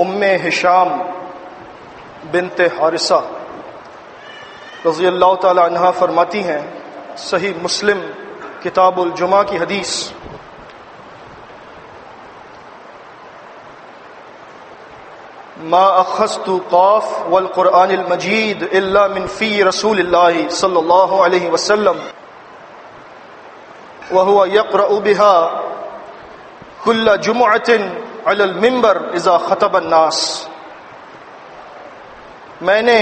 ام ہشام بنت حارثہ رضی اللہ تعالی عنہا فرماتی ہیں، صحیح مسلم کتاب الجمعہ کی حدیث، ما اخذت قاف والقرآن المجید الا من فی رسول اللہ صلی اللہ علیہ وسلم وهو يقرأ بها كل جمعة على المنبر اذا خطب الناس۔ میں نے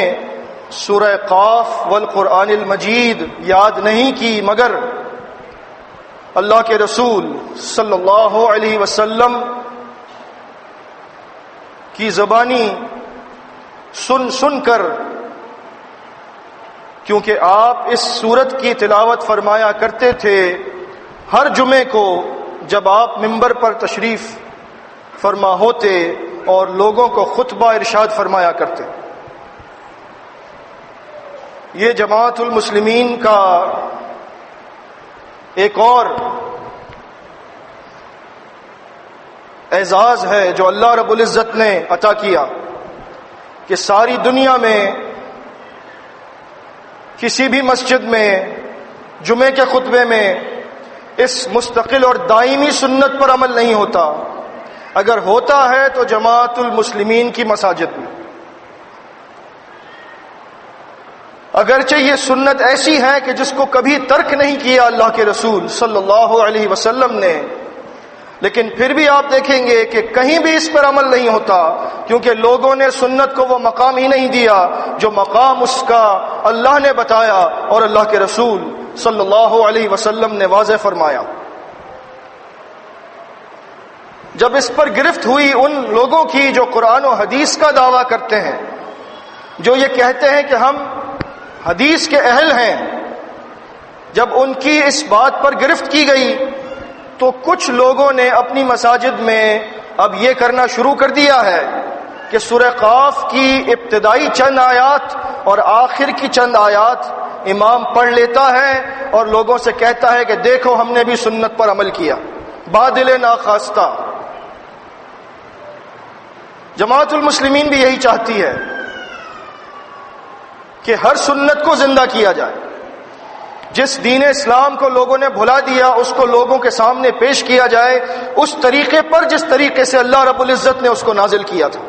سورہ قاف والقرآن المجید یاد نہیں کی مگر اللہ کے رسول صلی اللہ علیہ وسلم کی زبانی سن کر، کیونکہ آپ اس سورت کی تلاوت فرمایا کرتے تھے ہر جمعے کو جب آپ منبر پر تشریف فرما ہوتے اور لوگوں کو خطبہ ارشاد فرمایا کرتے۔ یہ جماعت المسلمین کا ایک اور اعزاز ہے جو اللہ رب العزت نے عطا کیا کہ ساری دنیا میں کسی بھی مسجد میں جمعے کے خطبے میں اس مستقل اور دائمی سنت پر عمل نہیں ہوتا، اگر ہوتا ہے تو جماعت المسلمین کی مساجد میں۔ اگرچہ یہ سنت ایسی ہے کہ جس کو کبھی ترک نہیں کیا اللہ کے رسول صلی اللہ علیہ وسلم نے، لیکن پھر بھی آپ دیکھیں گے کہ کہیں بھی اس پر عمل نہیں ہوتا، کیونکہ لوگوں نے سنت کو وہ مقام ہی نہیں دیا جو مقام اس کا اللہ نے بتایا اور اللہ کے رسول صلی اللہ علیہ وسلم نے واضح فرمایا۔ جب اس پر گرفت ہوئی ان لوگوں کی جو قرآن و حدیث کا دعویٰ کرتے ہیں، جو یہ کہتے ہیں کہ ہم حدیث کے اہل ہیں، جب ان کی اس بات پر گرفت کی گئی تو کچھ لوگوں نے اپنی مساجد میں اب یہ کرنا شروع کر دیا ہے کہ سورہ قاف کی ابتدائی چند آیات اور آخر کی چند آیات امام پڑھ لیتا ہے اور لوگوں سے کہتا ہے کہ دیکھو ہم نے بھی سنت پر عمل کیا، بادل ناخواستہ۔ جماعت المسلمین بھی یہی چاہتی ہے کہ ہر سنت کو زندہ کیا جائے، جس دین اسلام کو لوگوں نے بھلا دیا اس کو لوگوں کے سامنے پیش کیا جائے اس طریقے پر جس طریقے سے اللہ رب العزت نے اس کو نازل کیا تھا۔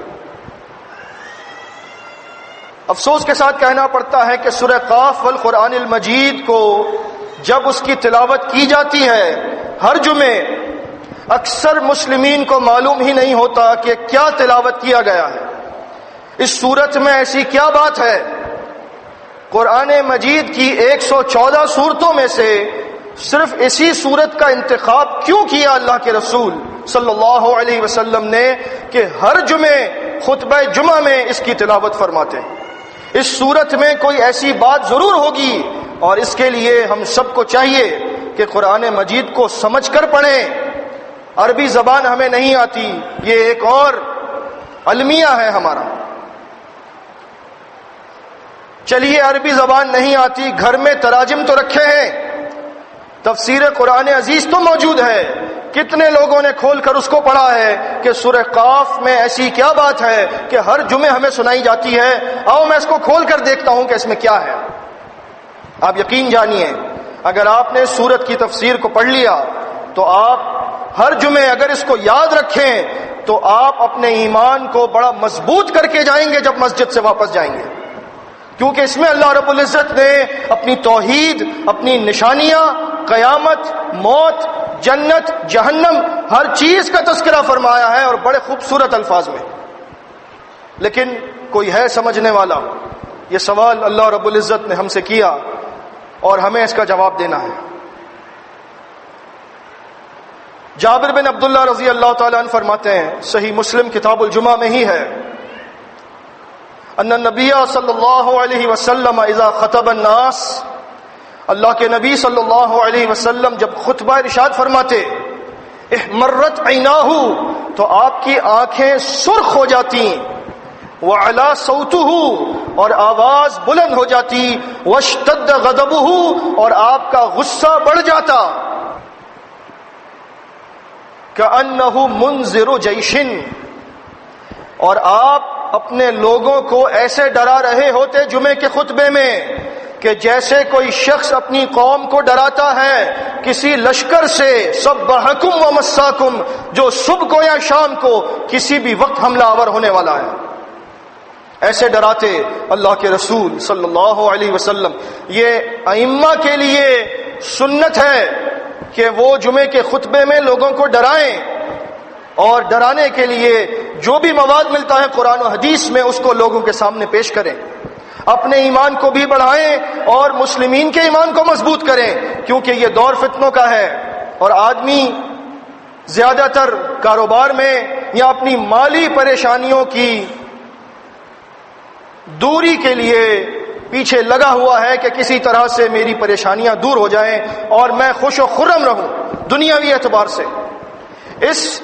افسوس کے ساتھ کہنا پڑتا ہے کہ سورہ قاف والقرآن المجید کو جب اس کی تلاوت کی جاتی ہے ہر جمعے، اکثر مسلمین کو معلوم ہی نہیں ہوتا کہ کیا تلاوت کیا گیا ہے، اس سورت میں ایسی کیا بات ہے۔ قرآن مجید کی 114 صورتوں میں سے صرف اسی صورت کا انتخاب کیوں کیا اللہ کے رسول صلی اللہ علیہ وسلم نے کہ ہر جمعے خطبہ جمعہ میں اس کی تلاوت فرماتے ہیں۔ اس صورت میں کوئی ایسی بات ضرور ہوگی اور اس کے لیے ہم سب کو چاہیے کہ قرآن مجید کو سمجھ کر پڑھیں۔ عربی زبان ہمیں نہیں آتی، یہ ایک اور المیہ ہے ہمارا۔ چلیے عربی زبان نہیں آتی، گھر میں تراجم تو رکھے ہیں، تفسیر قرآن عزیز تو موجود ہے، کتنے لوگوں نے کھول کر اس کو پڑھا ہے کہ سورہ قاف میں ایسی کیا بات ہے کہ ہر جمعے ہمیں سنائی جاتی ہے، آؤ میں اس کو کھول کر دیکھتا ہوں کہ اس میں کیا ہے۔ آپ یقین جانیے اگر آپ نے سورت کی تفسیر کو پڑھ لیا تو آپ ہر جمعے اگر اس کو یاد رکھیں تو آپ اپنے ایمان کو بڑا مضبوط کر کے جائیں گے جب مسجد سے واپس جائیں گے، کیونکہ اس میں اللہ رب العزت نے اپنی توحید، اپنی نشانیاں، قیامت، موت، جنت، جہنم، ہر چیز کا تذکرہ فرمایا ہے اور بڑے خوبصورت الفاظ میں۔ لیکن کوئی ہے سمجھنے والا؟ یہ سوال اللہ رب العزت نے ہم سے کیا اور ہمیں اس کا جواب دینا ہے۔ جابر بن عبداللہ رضی اللہ تعالیٰ عنہ فرماتے ہیں، صحیح مسلم کتاب الجمعہ میں ہی ہے، ان النبی صلی اللہ علیہ وسلم اذا خطب الناس، اللہ کے نبی صلی اللہ علیہ وسلم جب خطبہ ارشاد فرماتے، احمرت عیناہ، تو آپ کی آنکھیں سرخ ہو جاتی، وعلا صوتہ، اور آواز بلند ہو جاتی، واشتد غضبہ، اور آپ کا غصہ بڑھ جاتا، کأنہ منذر جیش، اور آپ اپنے لوگوں کو ایسے ڈرا رہے ہوتے جمعے کے خطبے میں کہ جیسے کوئی شخص اپنی قوم کو ڈراتا ہے کسی لشکر سے، صبحکم و مساکم، جو صبح کو یا شام کو کسی بھی وقت حملہ آور ہونے والا ہے. ایسے ڈراتے اللہ کے رسول صلی اللہ علیہ وسلم. یہ ائمہ کے لیے سنت ہے کہ وہ جمعے کے خطبے میں لوگوں کو ڈرائیں، اور ڈرانے کے لیے جو بھی مواد ملتا ہے قرآن و حدیث میں اس کو لوگوں کے سامنے پیش کریں، اپنے ایمان کو بھی بڑھائیں اور مسلمین کے ایمان کو مضبوط کریں، کیونکہ یہ دور فتنوں کا ہے اور آدمی زیادہ تر کاروبار میں یا اپنی مالی پریشانیوں کی دوری کے لیے پیچھے لگا ہوا ہے کہ کسی طرح سے میری پریشانیاں دور ہو جائیں اور میں خوش و خرم رہوں دنیاوی اعتبار سے. اس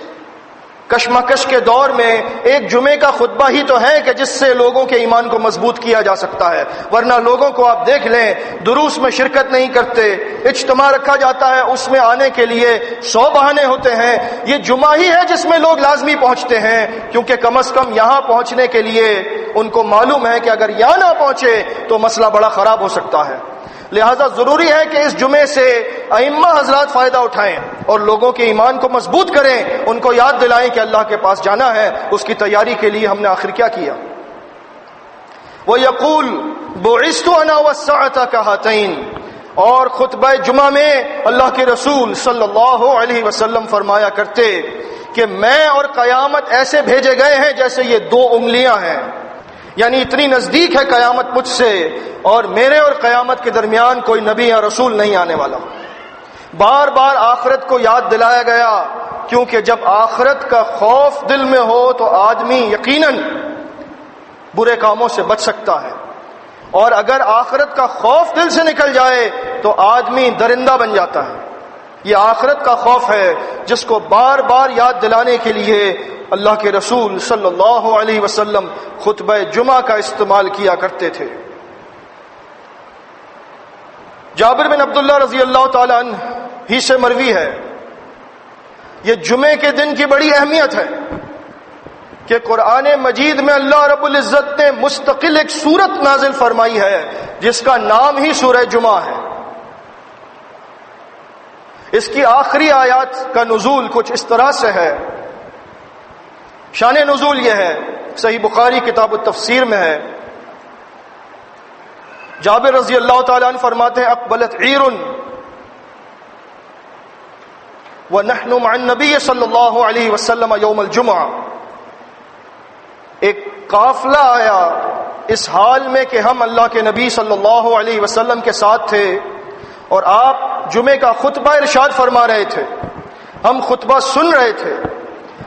کشمکش کے دور میں ایک جمعے کا خطبہ ہی تو ہے کہ جس سے لوگوں کے ایمان کو مضبوط کیا جا سکتا ہے، ورنہ لوگوں کو آپ دیکھ لیں دروس میں شرکت نہیں کرتے، اجتماع رکھا جاتا ہے اس میں آنے کے لیے 100 بہانے ہوتے ہیں. یہ جمعہ ہی ہے جس میں لوگ لازمی پہنچتے ہیں، کیونکہ کم از کم یہاں پہنچنے کے لیے ان کو معلوم ہے کہ اگر یہاں نہ پہنچے تو مسئلہ بڑا خراب ہو سکتا ہے. لہذا ضروری ہے کہ اس جمعے سے ائمہ حضرات فائدہ اٹھائیں اور لوگوں کے ایمان کو مضبوط کریں، ان کو یاد دلائیں کہ اللہ کے پاس جانا ہے. اس کی تیاری کے لیے ہم نے آخر کیا کیا؟ وَيَقُولُ بُعِثْتُ أَنَا وَالسَّاعَةَ كَهَاتَيْنِ. اور خطبہ جمعہ میں اللہ کے رسول صلی اللہ علیہ وسلم فرمایا کرتے کہ میں اور قیامت ایسے بھیجے گئے ہیں جیسے یہ 2 انگلیاں ہیں، یعنی اتنی نزدیک ہے قیامت مجھ سے، اور میرے اور قیامت کے درمیان کوئی نبی یا رسول نہیں آنے والا. بار بار آخرت کو یاد دلایا گیا، کیونکہ جب آخرت کا خوف دل میں ہو تو آدمی یقیناً برے کاموں سے بچ سکتا ہے، اور اگر آخرت کا خوف دل سے نکل جائے تو آدمی درندہ بن جاتا ہے. یہ آخرت کا خوف ہے جس کو بار بار یاد دلانے کے لیے اللہ کے رسول صلی اللہ علیہ وسلم خطبہ جمعہ کا استعمال کیا کرتے تھے. جابر بن عبداللہ رضی اللہ تعالی عنہ ہی سے مروی ہے، یہ جمعے کے دن کی بڑی اہمیت ہے کہ قرآن مجید میں اللہ رب العزت نے مستقل ایک سورت نازل فرمائی ہے جس کا نام ہی سورہ جمعہ ہے. اس کی آخری آیات کا نزول کچھ اس طرح سے ہے. شان نزول یہ ہے، صحیح بخاری کتاب التفسیر میں ہے. جابر رضی اللہ تعالیٰ عنہ فرماتے ہیں اقبلت عیر ونحن مع النبی صلی اللہ علیہ وسلم یوم الجمعہ. ایک قافلہ آیا اس حال میں کہ ہم اللہ کے نبی صلی اللہ علیہ وسلم کے ساتھ تھے اور آپ جمعے کا خطبہ ارشاد فرما رہے تھے، ہم خطبہ سن رہے تھے.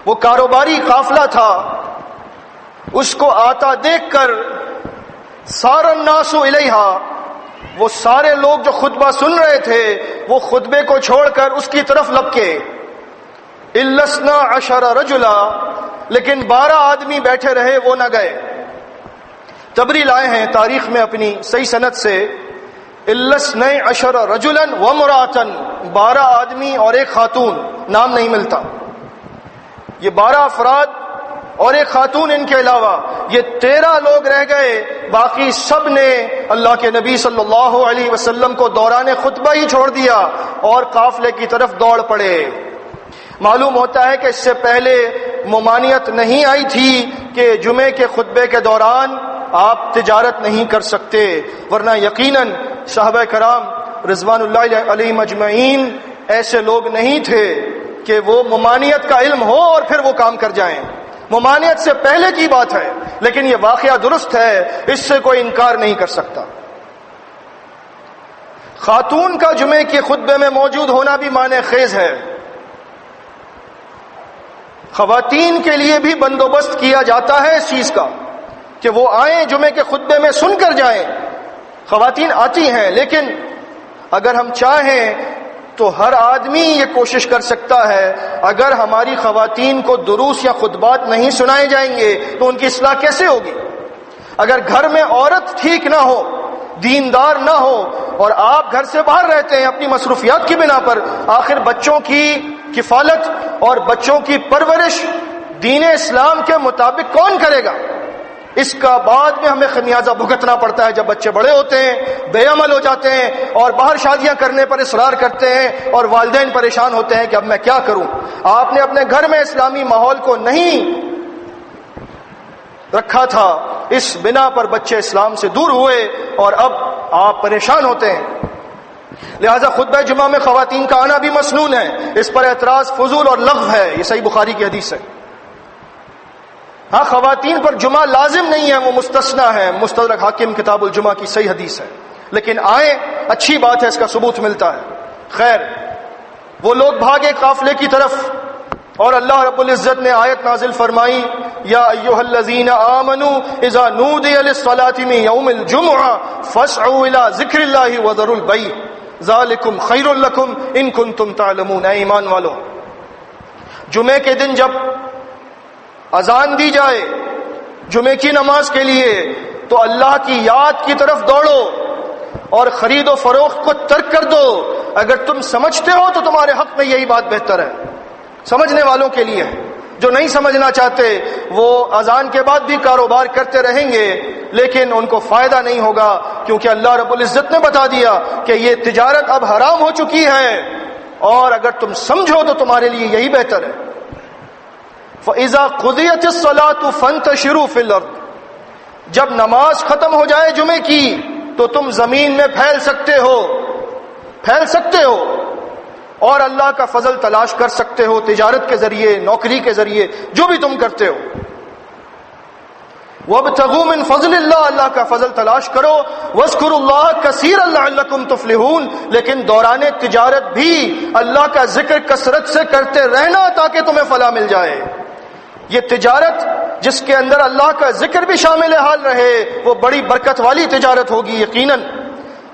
وہ کاروباری قافلہ تھا، اس کو آتا دیکھ کر سار الناس الیہا، وہ سارے لوگ جو خطبہ سن رہے تھے وہ خطبے کو چھوڑ کر اس کی طرف لپکے. الا 12 رجلا، لیکن 12 آدمی بیٹھے رہے، وہ نہ گئے. تبری لائے ہیں تاریخ میں اپنی صحیح سند سے الا 12 رجلا وامرأة، 12 آدمی اور ایک خاتون، نام نہیں ملتا. یہ 12 افراد اور ایک خاتون ان کے علاوہ یہ 13 لوگ رہ گئے. باقی سب نے اللہ کے نبی صلی اللہ علیہ وسلم کو دوران خطبہ ہی چھوڑ دیا اور قافلے کی طرف دوڑ پڑے. معلوم ہوتا ہے کہ اس سے پہلے ممانعت نہیں آئی تھی کہ جمعے کے خطبے کے دوران آپ تجارت نہیں کر سکتے، ورنہ یقیناً صحابہ کرام رضوان اللہ علیہم اجمعین ایسے لوگ نہیں تھے کہ وہ ممانعت کا علم ہو اور پھر وہ کام کر جائیں. ممانعت سے پہلے کی بات ہے، لیکن یہ واقعہ درست ہے، اس سے کوئی انکار نہیں کر سکتا. خاتون کا جمعے کے خطبے میں موجود ہونا بھی معنی خیز ہے. خواتین کے لیے بھی بندوبست کیا جاتا ہے اس چیز کا کہ وہ آئیں جمعے کے خطبے میں سن کر جائیں. خواتین آتی ہیں، لیکن اگر ہم چاہیں تو ہر آدمی یہ کوشش کر سکتا ہے اگر ہماری خواتین کو دروس یا خطبات نہیں سنائے جائیں گے تو ان کی اصلاح کیسے ہوگی؟ اگر گھر میں عورت ٹھیک نہ ہو، دیندار نہ ہو، اور آپ گھر سے باہر رہتے ہیں اپنی مصروفیات کی بنا پر، آخر بچوں کی کفالت اور بچوں کی پرورش دین اسلام کے مطابق کون کرے گا؟ اس کا بعد میں ہمیں خمیازہ بھگتنا پڑتا ہے جب بچے بڑے ہوتے ہیں، بے عمل ہو جاتے ہیں اور باہر شادیاں کرنے پر اصرار کرتے ہیں اور والدین پریشان ہوتے ہیں کہ اب میں کیا کروں۔ آپ نے اپنے گھر میں اسلامی ماحول کو نہیں رکھا تھا، اس بنا پر بچے اسلام سے دور ہوئے اور اب آپ پریشان ہوتے ہیں۔ لہذا خطبہ جمعہ میں خواتین کا آنا بھی مسنون ہے، اس پر اعتراض فضول اور لغو ہے، یہ صحیح بخاری کی حدیث ہے۔ ہاں خواتین پر جمعہ لازم نہیں ہے، وہ مستثنیٰ ہے، مستدرک حاکم کتاب الجمعہ کی صحیح حدیث ہے، لیکن آئیں اچھی بات ہے، اس کا ثبوت ملتا ہے۔ خیر، وہ لوگ بھاگے قافلے کی طرف اور اللہ رب العزت نے آیت نازل فرمائی، یا ایھا الذین آمنوا اذا نودی للصلاۃ من یوم الجمعہ فاسعوا الی ذکر اللہ وذروا البیع ذالکم خیر لکم ان کنتم تعلمون۔ اے ایمان والو، جمعے کے دن جب اذان دی جائے جمعے کی نماز کے لیے تو اللہ کی یاد کی طرف دوڑو اور خرید و فروخت کو ترک کر دو۔ اگر تم سمجھتے ہو تو تمہارے حق میں یہی بات بہتر ہے، سمجھنے والوں کے لیے ہے۔ جو نہیں سمجھنا چاہتے وہ اذان کے بعد بھی کاروبار کرتے رہیں گے لیکن ان کو فائدہ نہیں ہوگا، کیونکہ اللہ رب العزت نے بتا دیا کہ یہ تجارت اب حرام ہو چکی ہے، اور اگر تم سمجھو تو تمہارے لیے یہی بہتر ہے۔ فَإِذَا قُضِيَتِ الصَّلَاةُ فَانتَشِرُوا فِي الْأَرْضِ، جب نماز ختم ہو جائے جمعے کی تو تم زمین میں پھیل سکتے ہو اور اللہ کا فضل تلاش کر سکتے ہو، تجارت کے ذریعے، نوکری کے ذریعے، جو بھی تم کرتے ہو۔ وَابْتَغُوا مِن فَضْلِ اللَّهِ، اللہ کا فضل تلاش کرو، وَاذْكُرُوا اللَّهَ كَثِيرًا لَعَلَّكُمْ تُفْلِحُونَ، لیکن دوران تجارت بھی اللہ کا ذکر کثرت سے کرتے رہنا تاکہ تمہیں فلاح مل جائے۔ یہ تجارت جس کے اندر اللہ کا ذکر بھی شامل حال رہے وہ بڑی برکت والی تجارت ہوگی یقیناً،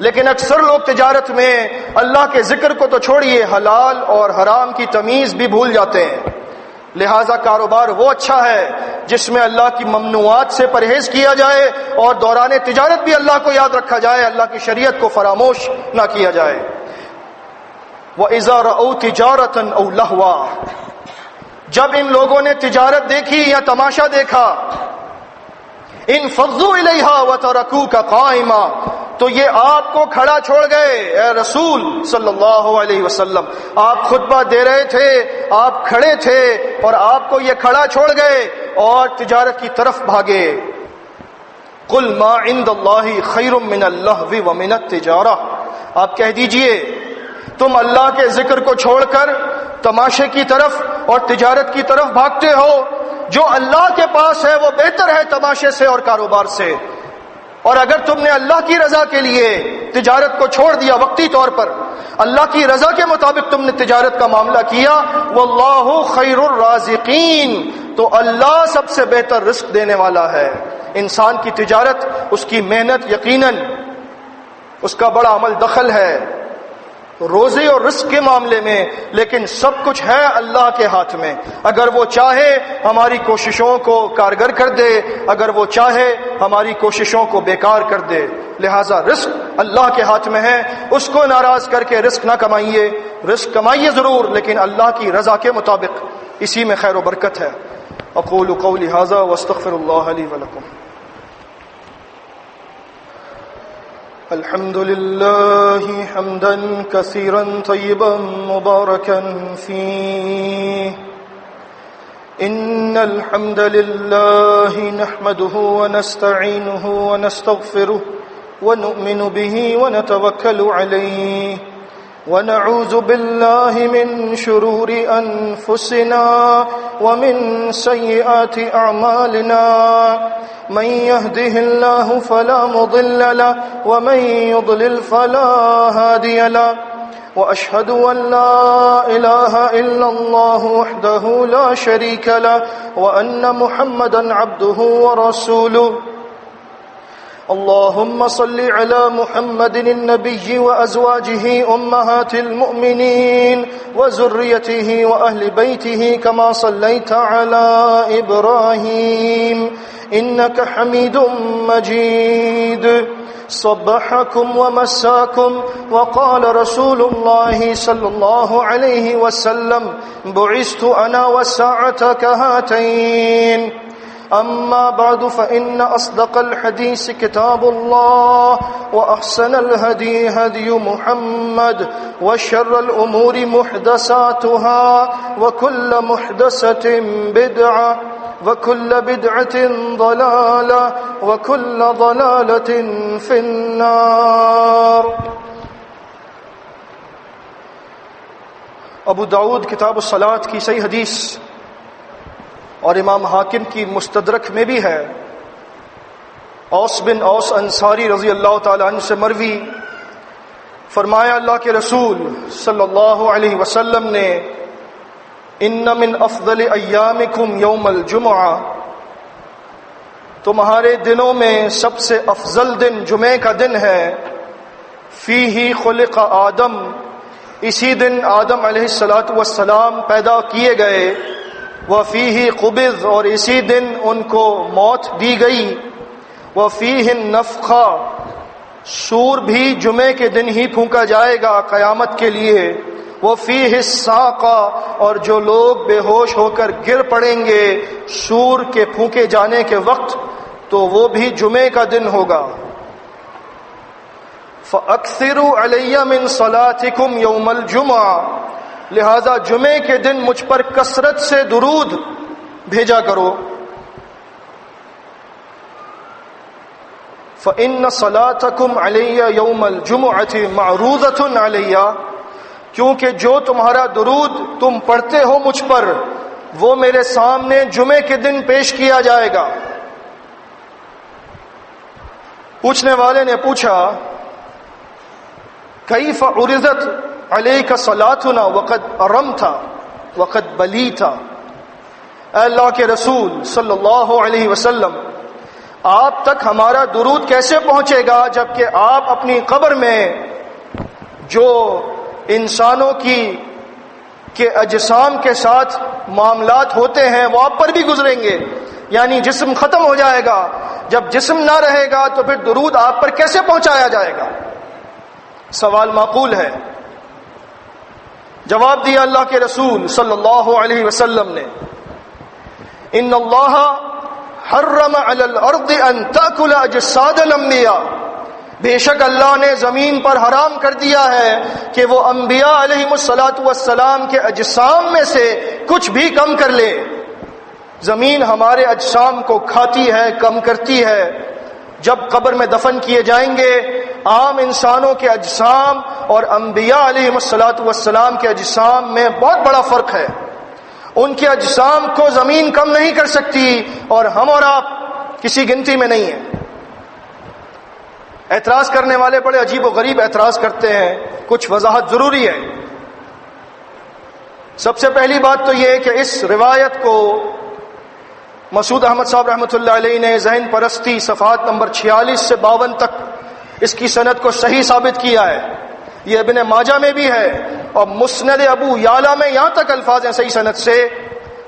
لیکن اکثر لوگ تجارت میں اللہ کے ذکر کو تو چھوڑیے حلال اور حرام کی تمیز بھی بھول جاتے ہیں۔ لہذا کاروبار وہ اچھا ہے جس میں اللہ کی ممنوعات سے پرہیز کیا جائے اور دوران تجارت بھی اللہ کو یاد رکھا جائے، اللہ کی شریعت کو فراموش نہ کیا جائے۔ وَإِذَا رَأَوْا تِجَارَةً أَوْ لَهْوًا، جب ان لوگوں نے تجارت دیکھی یا تماشا دیکھا، انفضوا الیہا وترکوک قائما، تو یہ آپ کو کھڑا چھوڑ گئے۔ اے رسول صلی اللہ علیہ وسلم، آپ خطبہ دے رہے تھے، آپ کھڑے تھے اور آپ کو یہ کھڑا چھوڑ گئے اور تجارت کی طرف بھاگے۔ قل ما عند اللہ خیر من اللہو ومن التجارہ، آپ کہہ دیجئے تم اللہ کے ذکر کو چھوڑ کر تماشے کی طرف اور تجارت کی طرف بھاگتے ہو، جو اللہ کے پاس ہے وہ بہتر ہے تماشے سے اور کاروبار سے۔ اور اگر تم نے اللہ کی رضا کے لیے تجارت کو چھوڑ دیا وقتی طور پر، اللہ کی رضا کے مطابق تم نے تجارت کا معاملہ کیا، واللہ خیر الرازقین، تو اللہ سب سے بہتر رزق دینے والا ہے۔ انسان کی تجارت، اس کی محنت یقیناً اس کا بڑا عمل دخل ہے روزی اور رزق کے معاملے میں، لیکن سب کچھ ہے اللہ کے ہاتھ میں۔ اگر وہ چاہے ہماری کوششوں کو کارگر کر دے، اگر وہ چاہے ہماری کوششوں کو بیکار کر دے۔ لہٰذا رزق اللہ کے ہاتھ میں ہے، اس کو ناراض کر کے رزق نہ کمائیے، رزق کمائیے ضرور لیکن اللہ کی رضا کے مطابق، اسی میں خیر و برکت ہے۔ اقول قولی ھذا واستغفر اللہ لی ولکم۔ الحمد لله حمدا كثيرا طيبا مباركا فيه، إن الحمد لله نحمده ونستعينه ونستغفره ونؤمن به ونتوكل عليه، ونعوذ بالله من شرور أنفسنا ومن سيئات أعمالنا، من يهده الله فلا مضل له ومن يضلل فلا هادي له، وأشهد أن لا إله إلا الله وحده لا شريك له، وأن محمدا عبده ورسوله۔ اللهم صل على محمد النبي وأزواجه أمهات المؤمنين وذريته وأهل بيته كما صليت على إبراهيم إنك حميد مجيد، صبحكم ومساكم. وقال رسول الله صلى الله عليه وسلم بعثت أنا والساعة كهاتين. أما بعد فإن أصدق الحديث كتاب الله وأحسن الهدي هدي محمد وشر الأمور محدثاتها وكل محدثة بدعة وكل بدعة ضلالة وكل ضلالة في النار. ابو داؤد کتاب الصلاۃ کی صحیح حدیث اور امام حاکم کی مستدرک میں بھی ہے. اوس بن اوس انصاری رضی اللہ تعالی عنہ سے مروی، فرمایا اللہ کے رسول صلی اللہ علیہ وسلم نے ان من افضل ایامکم یوم الجمعہ، تمہارے دنوں میں سب سے افضل دن جمعے کا دن ہے. فیہ خلق آدم، اسی دن آدم علیہ السلام پیدا کیے گئے. وفیہ قبض، اور اسی دن ان کو موت دی گئی. وفیہ النفخہ، سور بھی جمعے کے دن ہی پھونکا جائے گا قیامت کے لیے. وفیہ الساقہ، اور جو لوگ بے ہوش ہو کر گر پڑیں گے سور کے پھونکے جانے کے وقت تو وہ بھی جمعے کا دن ہوگا. فَأَكْثِرُوا عَلَيَّ مِن صَلَاتِكُمْ يَوْمَ الْجُمْعَةِ، لہذا جمعے کے دن مجھ پر کثرت سے درود بھیجا کرو. فَإِنَّ صَلَاتَكُمْ عَلَيَّ يَوْمَ الْجُمُعَةِ مَعْرُوضَةٌ عَلَيَّ، کیونکہ جو تمہارا درود تم پڑھتے ہو مجھ پر وہ میرے سامنے جمعے کے دن پیش کیا جائے گا. پوچھنے والے نے پوچھا کیف عرضت علیک صلاتنا وقد ارمت وقد بلیت، اے اللہ کے رسول صلی اللہ علیہ وسلم آپ تک ہمارا درود کیسے پہنچے گا جبکہ آپ اپنی قبر میں جو انسانوں کے اجسام کے ساتھ معاملات ہوتے ہیں وہ آپ پر بھی گزریں گے، یعنی جسم ختم ہو جائے گا. جب جسم نہ رہے گا تو پھر درود آپ پر کیسے پہنچایا جائے گا؟ سوال معقول ہے. جواب دیا اللہ کے رسول صلی اللہ علیہ وسلم نے ان اللہ حرم علی الارض ان تاکل اجساد الانبیاء، بے شک اللہ نے زمین پر حرام کر دیا ہے کہ وہ انبیاء علیہم الصلاۃ والسلام کے اجسام میں سے کچھ بھی کم کر لے. زمین ہمارے اجسام کو کھاتی ہے، کم کرتی ہے. جب قبر میں دفن کیے جائیں گے عام انسانوں کے اجسام اور انبیاء علیہ الصلاۃ والسلام کے اجسام میں بہت بڑا فرق ہے. ان کے اجسام کو زمین کم نہیں کر سکتی اور ہم اور آپ کسی گنتی میں نہیں ہیں. اعتراض کرنے والے بڑے عجیب و غریب اعتراض کرتے ہیں، کچھ وضاحت ضروری ہے. سب سے پہلی بات تو یہ ہے کہ اس روایت کو مسعود احمد صاحب رحمۃ اللہ علیہ نے ذہن پرستی صفحات نمبر 46 سے 52 تک اس کی سند کو صحیح ثابت کیا ہے. یہ ابن ماجہ میں بھی ہے اور مسند ابو یعلا میں یہاں تک الفاظ ہیں صحیح سند سے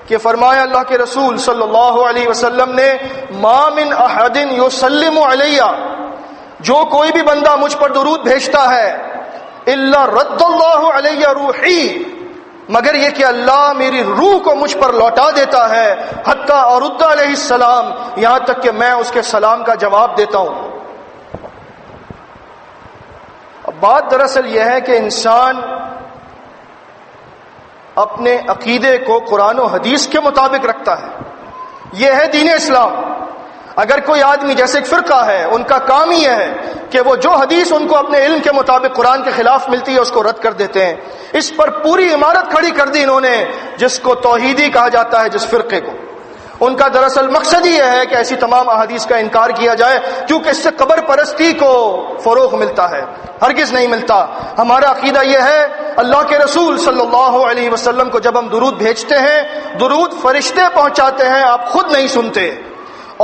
کہ فرمایا اللہ کے رسول صلی اللہ علیہ وسلم نے ما من احد یسلم علیہ، جو کوئی بھی بندہ مجھ پر درود بھیجتا ہے الا رد اللہ علیہ روحی، مگر یہ کہ اللہ میری روح کو مجھ پر لوٹا دیتا ہے حتی ارد علیہ السلام، یہاں تک کہ میں اس کے سلام کا جواب دیتا ہوں. اب بات دراصل یہ ہے کہ انسان اپنے عقیدے کو قرآن و حدیث کے مطابق رکھتا ہے. یہ ہے دین اسلام. اگر کوئی آدمی جیسے ایک فرقہ ہے ان کا کام ہی ہے کہ وہ جو حدیث ان کو اپنے علم کے مطابق قرآن کے خلاف ملتی ہے اس کو رد کر دیتے ہیں. اس پر پوری عمارت کھڑی کر دی انہوں نے جس کو توحیدی کہا جاتا ہے، جس فرقے کو. ان کا دراصل مقصد ہی یہ ہے کہ ایسی تمام احادیث کا انکار کیا جائے کیونکہ اس سے قبر پرستی کو فروغ ملتا ہے، ہرگز نہیں ملتا. ہمارا عقیدہ یہ ہے اللہ کے رسول صلی اللہ علیہ وسلم کو جب ہم درود بھیجتے ہیں درود فرشتے پہنچاتے ہیں، آپ خود نہیں سنتے.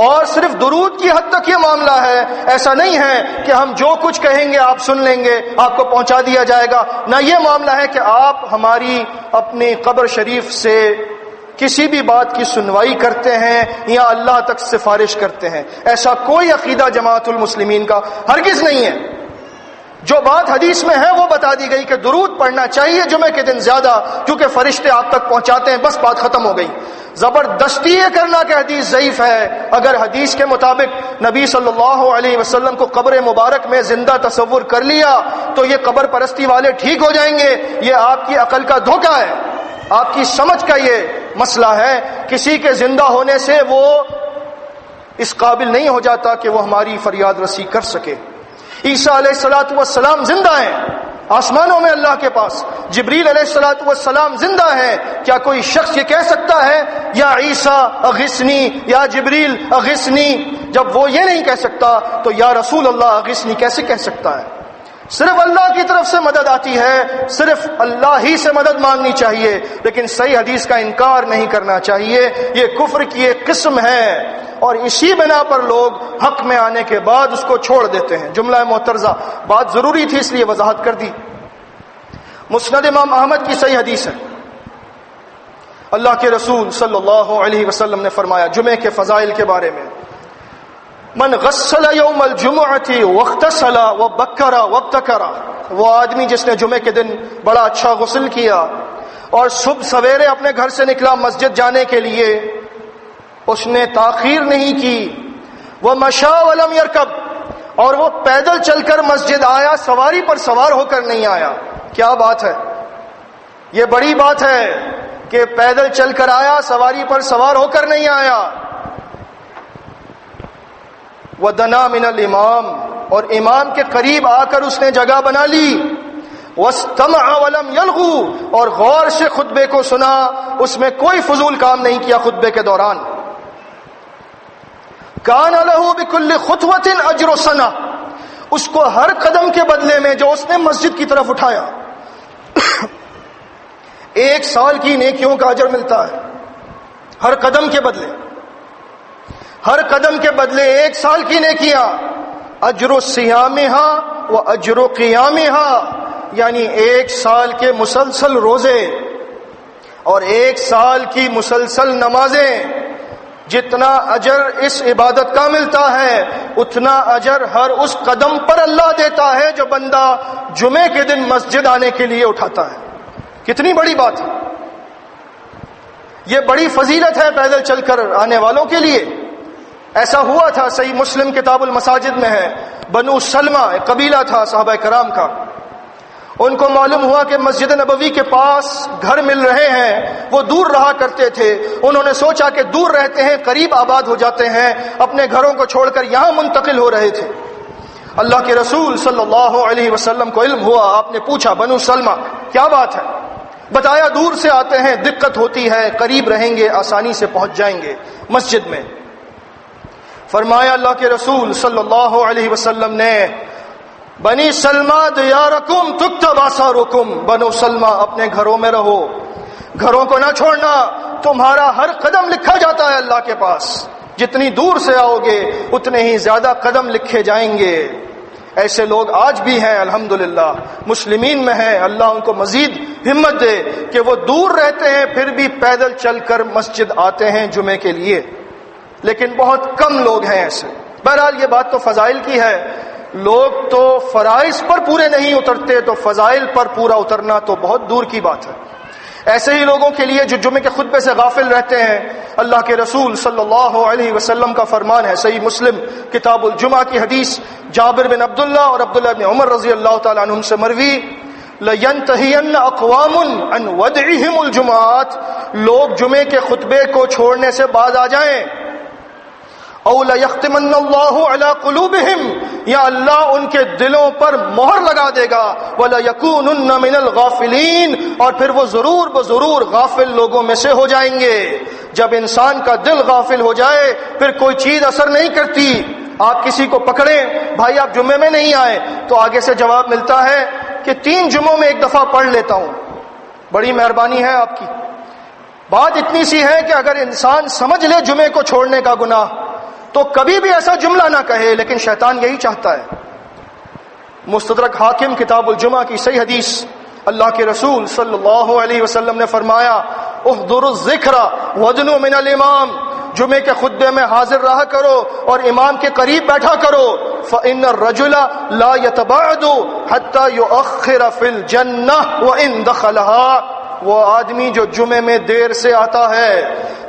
اور صرف درود کی حد تک یہ معاملہ ہے، ایسا نہیں ہے کہ ہم جو کچھ کہیں گے آپ سن لیں گے، آپ کو پہنچا دیا جائے گا. نہ یہ معاملہ ہے کہ آپ ہماری اپنی قبر شریف سے کسی بھی بات کی سنوائی کرتے ہیں یا اللہ تک سفارش کرتے ہیں. ایسا کوئی عقیدہ جماعت المسلمین کا ہرگز نہیں ہے. جو بات حدیث میں ہے وہ بتا دی گئی کہ درود پڑھنا چاہیے جمعے کے دن زیادہ کیونکہ فرشتے آپ تک پہنچاتے ہیں، بس بات ختم ہو گئی. زبردستی یہ کرنا کہ حدیث ضعیف ہے. اگر حدیث کے مطابق نبی صلی اللہ علیہ وسلم کو قبر مبارک میں زندہ تصور کر لیا تو یہ قبر پرستی والے ٹھیک ہو جائیں گے. یہ آپ کی عقل کا دھوکہ ہے، آپ کی سمجھ کا یہ مسئلہ ہے. کسی کے زندہ ہونے سے وہ اس قابل نہیں ہو جاتا کہ وہ ہماری فریاد رسی کر سکے. عیسیٰ علیہ السلام زندہ ہیں آسمانوں میں اللہ کے پاس. جبریل علیہ السلام زندہ ہیں. کیا کوئی شخص یہ کہہ سکتا ہے یا عیسیٰ اغثنی یا جبریل اغثنی؟ جب وہ یہ نہیں کہہ سکتا تو یا رسول اللہ اغثنی کیسے کہہ سکتا ہے؟ صرف اللہ کی طرف سے مدد آتی ہے، صرف اللہ ہی سے مدد مانگنی چاہیے، لیکن صحیح حدیث کا انکار نہیں کرنا چاہیے. یہ کفر کی ایک قسم ہے اور اسی بنا پر لوگ حق میں آنے کے بعد اس کو چھوڑ دیتے ہیں. جملہ معترضہ بات ضروری تھی اس لیے وضاحت کر دی. مسند امام احمد کی صحیح حدیث ہے. اللہ کے رسول صلی اللہ علیہ وسلم نے فرمایا جمعے کے فضائل کے بارے میں، من غسل یوم الجمعۃ واغتسل وبکر وابتکر، وہ آدمی جس نے جمعے کے دن بڑا اچھا غسل کیا اور صبح سویرے اپنے گھر سے نکلا مسجد جانے کے لیے، اس نے تاخیر نہیں کی. ومشى ولم يركب، اور وہ پیدل چل کر مسجد آیا، سواری پر سوار ہو کر نہیں آیا. کیا بات ہے، یہ بڑی بات ہے کہ پیدل چل کر آیا، سواری پر سوار ہو کر نہیں آیا. وَدَنَا مِنَ الْإِمَامِ، اور امام کے قریب آ کر اس نے جگہ بنا لی. وَاسْتَمَعَ وَلَمْ يَلْغُ، اور غور سے خطبے کو سنا، اس میں کوئی فضول کام نہیں کیا خطبے کے دوران. كَانَ لَهُ بِكُلِّ خُطْوَةٍ أَجْرُ سَنَةٍ، اس کو ہر قدم کے بدلے میں جو اس نے مسجد کی طرف اٹھایا 1 سال کی نیکیوں کا اجر ملتا ہے. ہر قدم کے بدلے، ہر قدم کے بدلے 1 سال کی نیکیاں. اجر صیامها و اجر قیامها، یعنی 1 سال کے مسلسل روزے اور 1 سال کی مسلسل نمازیں. جتنا اجر اس عبادت کا ملتا ہے اتنا اجر ہر اس قدم پر اللہ دیتا ہے جو بندہ جمعے کے دن مسجد آنے کے لیے اٹھاتا ہے. کتنی بڑی بات ہے، یہ بڑی فضیلت ہے پیدل چل کر آنے والوں کے لیے. ایسا ہوا تھا، صحیح مسلم کتاب المساجد میں ہے، بنو سلمہ ایک قبیلہ تھا صحابہ کرام کا. ان کو معلوم ہوا کہ مسجد نبوی کے پاس گھر مل رہے ہیں، وہ دور رہا کرتے تھے. انہوں نے سوچا کہ دور رہتے ہیں، قریب آباد ہو جاتے ہیں، اپنے گھروں کو چھوڑ کر یہاں منتقل ہو رہے تھے. اللہ کے رسول صلی اللہ علیہ وسلم کو علم ہوا. آپ نے پوچھا بنو سلمہ کیا بات ہے؟ بتایا دور سے آتے ہیں، دقت ہوتی ہے، قریب رہیں گے آسانی سے پہنچ جائیں گے مسجد میں. فرمایا اللہ کے رسول صلی اللہ علیہ وسلم نے، بنی سلمہ دیارکم تکتب آثارکم، بنو سلمہ اپنے گھروں میں رہو، گھروں کو نہ چھوڑنا، تمہارا ہر قدم لکھا جاتا ہے اللہ کے پاس. جتنی دور سے آؤ گے اتنے ہی زیادہ قدم لکھے جائیں گے. ایسے لوگ آج بھی ہیں الحمدللہ، مسلمین میں ہیں. اللہ ان کو مزید ہمت دے کہ وہ دور رہتے ہیں پھر بھی پیدل چل کر مسجد آتے ہیں جمعے کے لیے، لیکن بہت کم لوگ ہیں ایسے. بہرحال یہ بات تو فضائل کی ہے. لوگ تو فرائض پر پورے نہیں اترتے تو فضائل پر پورا اترنا تو بہت دور کی بات ہے. ایسے ہی لوگوں کے لیے جو جمعے کے خطبے سے غافل رہتے ہیں، اللہ کے رسول صلی اللہ علیہ وسلم کا فرمان ہے، صحیح مسلم کتاب الجمعہ کی حدیث، جابر بن عبداللہ اور عبداللہ بن عمر رضی اللہ تعالیٰ عنہم سے مروی، لَيَنْتَهِيَنَّ أَقْوَامٌ عَنْ وَدْعِهِمُ الْجُمُعَاتِ، لوگ جمعے کے خطبے کو چھوڑنے سے باز آ جائیں. او لَيَخْتِمَنَّ اللَّهُ عَلَى قُلُوبِهِمْ، یا اللہ ان کے دلوں پر مہر لگا دے گا. وَلَيَكُونُنَّ مِنَ الْغَافِلِينَ، اور پھر وہ ضرور بضرور غافل لوگوں میں سے ہو جائیں گے. جب انسان کا دل غافل ہو جائے پھر کوئی چیز اثر نہیں کرتی. آپ کسی کو پکڑیں، بھائی آپ جمعے میں نہیں آئے، تو آگے سے جواب ملتا ہے کہ 3 جمعوں میں 1 دفعہ پڑھ لیتا ہوں. بڑی مہربانی ہے آپ کی. بات اتنی سی ہے کہ اگر انسان سمجھ لے جمعے کو چھوڑنے کا گناہ تو کبھی بھی ایسا جملہ نہ کہے، لیکن شیطان یہی چاہتا ہے. مستدرک حاکم کتاب الجمعہ کی صحیح حدیث، اللہ کے رسول صلی اللہ علیہ وسلم نے فرمایا، احضروا الذکر ودنوا من الامام، جمعے کے خطبے میں حاضر رہا کرو اور امام کے قریب بیٹھا کرو. فإن الرجل لا يتباعد حتى يؤخر في الجنة وإن دخلها، وہ آدمی جو جمعے میں دیر سے آتا ہے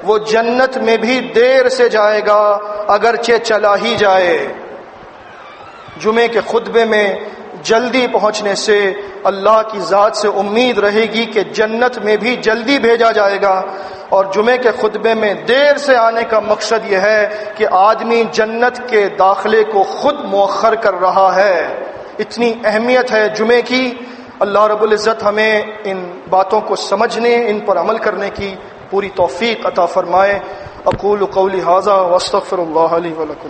وہ جنت میں بھی دیر سے جائے گا اگرچہ چلا ہی جائے. جمعے کے خطبے میں جلدی پہنچنے سے اللہ کی ذات سے امید رہے گی کہ جنت میں بھی جلدی بھیجا جائے گا، اور جمعے کے خطبے میں دیر سے آنے کا مقصد یہ ہے کہ آدمی جنت کے داخلے کو خود مؤخر کر رہا ہے. اتنی اہمیت ہے جمعے کی. اللہ رب العزت ہمیں ان باتوں کو سمجھنے، ان پر عمل کرنے کی پوری توفیق عطا فرمائے. اقول قولی ھذا واستغفر اللہ لی ولکم.